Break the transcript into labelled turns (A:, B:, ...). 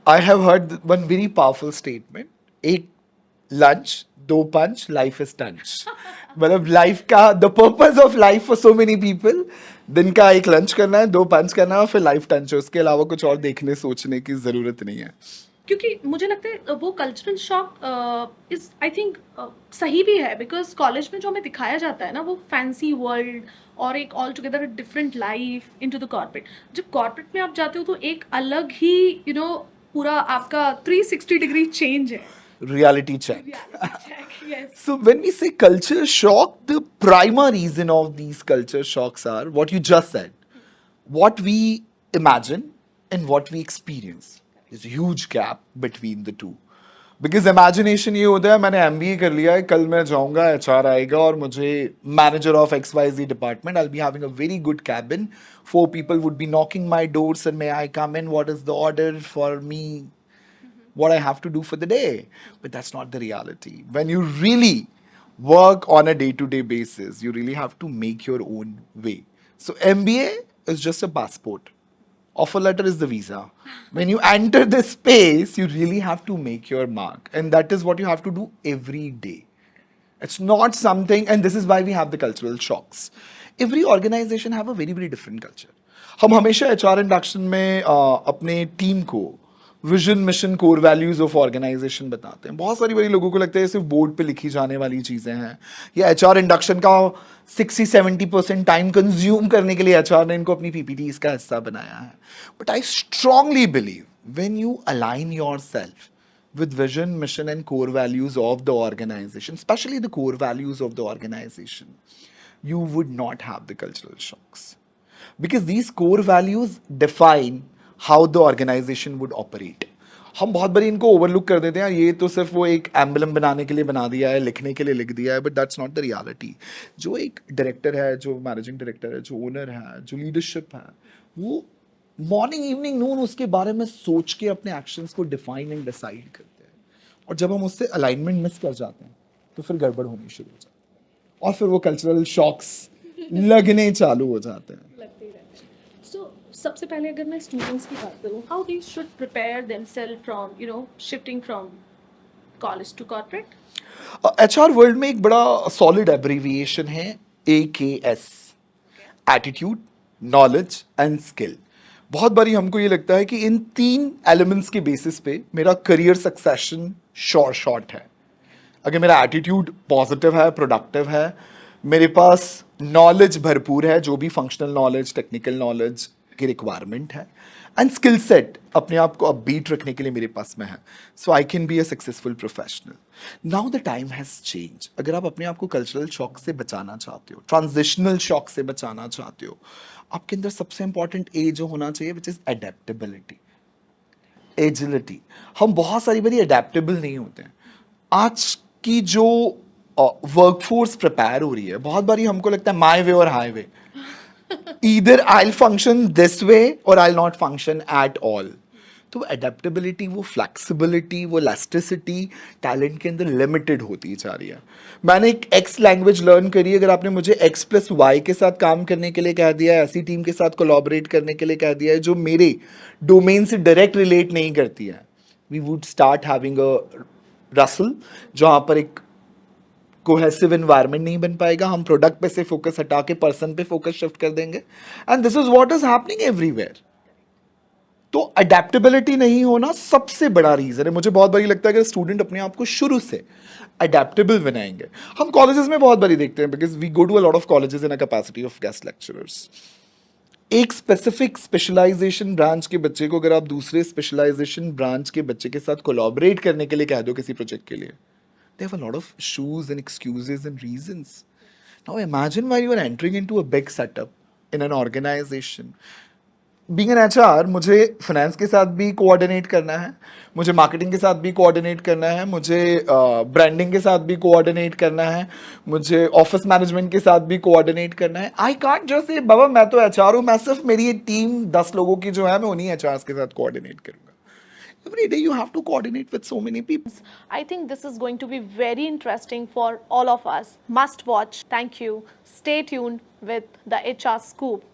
A: I have heard one very powerful statement. एक lunch, दो punch, life is lunch. मतलब life का the purpose of life for so many people दिन का एक lunch करना है, दो punch करना है और फिर life lunch है. उसके अलावा कुछ और देखने सोचने की जरूरत नहीं है.
B: क्योंकि मुझे लगता है वो cultural shock is I think सही भी है, बिकॉज कॉलेज में जो हमें दिखाया जाता है ना वो फैंसी वर्ल्ड और एक all together different life into the corporate. जब कॉर्पोरेट में आप जाते हो तो एक अलग ही पूरा आपका 360 डिग्री चेंज है.
A: Reality check.
B: Reality check, yes.
A: So when we say culture shock, the prime reason of these culture shocks are what you just said. What we imagine and what we experience. There's a huge gap between the two. Because imagination ये होता है मैंने MBA कर लिया है कल मैं जाऊंगा HR आएगा और मुझे manager of XYZ department I'll be having a very good cabin 4 people would be knocking my doors and may I come in what is the order for me what I have to do for the day. But that's not the reality. When you really work on a day to day basis, you really have to make your own way. So, MBA is just a passport, offer letter is the visa. When you enter this space, you really have to make your mark. And that is what you have to do every day. It's not something, and this is why we have the cultural shocks. Every organization have a very different culture. हम हमेशा HR induction में अपने team को vision mission core values of organisation बताते हैं. बहुत सारी बड़ी लोगों को लगता है सिर्फ बोर्ड पे लिखी जाने वाली चीज़ें हैं या HR इंडक्शन का 60-70% टाइम कंज्यूम करने के लिए HR ने इनको अपनी PPTs का हिस्सा बनाया है. But I strongly believe when you align your self with vision, mission, and core values of the organization, especially the core values of the organization, you would not have the cultural shocks. Because these core values define how the organization would operate. हम बहुत बारी इनको overlook कर देते हैं ये तो सिर्फ वो एक एम्बलम बनाने के लिए बना दिया है लिखने के लिए लिख दिया है but that's not the reality. जो एक डायरेक्टर है जो मैनेजिंग डायरेक्टर है जो ओनर है जो लीडरशिप है वो मॉर्निंग इवनिंग नून उसके बारे में सोच के अपने एक्शंस को डिफाइन एंड डिसाइड करते हैं. और जब हम उससे अलाइनमेंट मिस कर जाते हैं तो फिर गड़बड़ होनी शुरू हो जाती है और फिर वो कल्चरल शॉक्स लगने चालू हो जाते हैं.
B: लगते ही रहते हैं. सो सबसे पहले अगर मैं स्टूडेंट्स की बात करूँ, how they should prepare themselves from shifting from college to corporate.
A: HR world में एक बड़ा सॉलिड एब्रीविएशन है AKS, attitude knowledge and skill. बहुत बारी हमको ये लगता है कि इन 3 एलिमेंट्स के बेसिस पे मेरा करियर सक्सेशन शॉर्ट है. अगर मेरा एटीट्यूड पॉजिटिव है प्रोडक्टिव है मेरे पास नॉलेज भरपूर है जो भी फंक्शनल नॉलेज टेक्निकल नॉलेज की रिक्वायरमेंट है एंड स्किल सेट अपने आप को अपबीट रखने के लिए मेरे पास में है so I can be a successful professional. Now the time has change. अगर आप अपने आप को कल्चरल शॉक से बचाना चाहते हो ट्रांजिशनल शॉक से बचाना चाहते हो आपके अंदर सबसे इंपॉर्टेंट ए जो होना चाहिए विच इज़ अडेप्टेबिलिटी एजिलिटी. हम बहुत सारी बारी अडेप्टेबल नहीं होते हैं. आज की जो वर्कफोर्स प्रिपेयर हो रही है बहुत बारी हमको लगता है माई वे और high way. Either I function this way और आई नॉट फंक्शन एट ऑल. तो अडेप्टेबिलिटी वो फ्लेक्सिबिलिटी वो इलास्टिसिटी टैलेंट के अंदर लिमिटेड होती जा रही है. मैंने एक एक्स लैंग्वेज लर्न करी अगर आपने मुझे एक्स प्लस वाई के साथ काम करने के लिए कह दिया है ऐसी टीम के साथ कोलैबोरेट करने के लिए कह दिया है जो मेरे डोमेन से डायरेक्ट रिलेट नहीं करती है we would start having a rustle जहाँ पर एक कोहेसिव एनवायरनमेंट नहीं बन पाएगा. हम प्रोडक्ट पे से फोकस हटा के पर्सन पे फोकस शिफ्ट कर देंगे and this is what is happening everywhere. तो अडेप्टेबिलिटी नहीं होना सबसे बड़ा रीजन है. मुझे बहुत बारी लगता है कि स्टूडेंट अपने आप को शुरू से अडेप्टेबल बनाएंगे. हम कॉलेजेस में बहुत बारी देखते हैं because we go to a lot of colleges in a capacity of guest lecturers. एक स्पेसिफिक स्पेशलाइजेशन ब्रांच के बच्चे को अगर आप दूसरे स्पेशलाइजेशन ब्रांच के बच्चे के साथ कोलैबोरेट करने के लिए कह दो किसी प्रोजेक्ट के लिए they have a lot of issues and excuses and reasons. Now imagine while you are entering into a big setup in an organization. Being an HR, मुझे फाइनेंस के साथ भी कोऑर्डिनेट करना है मुझे मार्केटिंग के साथ भी कोऑर्डिनेट करना है मुझे ब्रांडिंग के साथ भी कोऑर्डिनेट करना है मुझे ऑफिस मैनेजमेंट के साथ भी कोऑर्डिनेट करना है. आई कांट जस्ट से बाबा मैं तो HR हूँ मैं सिर्फ मेरी टीम 10 लोगों की जो है मैं उन्हीं HRs के साथ कोऑर्डिनेट करूँगा. Every day you have to coordinate with so many people.
B: I think this is going to be very interesting for all of us. Must watch. Thank you. Stay tuned with the HR Scoop.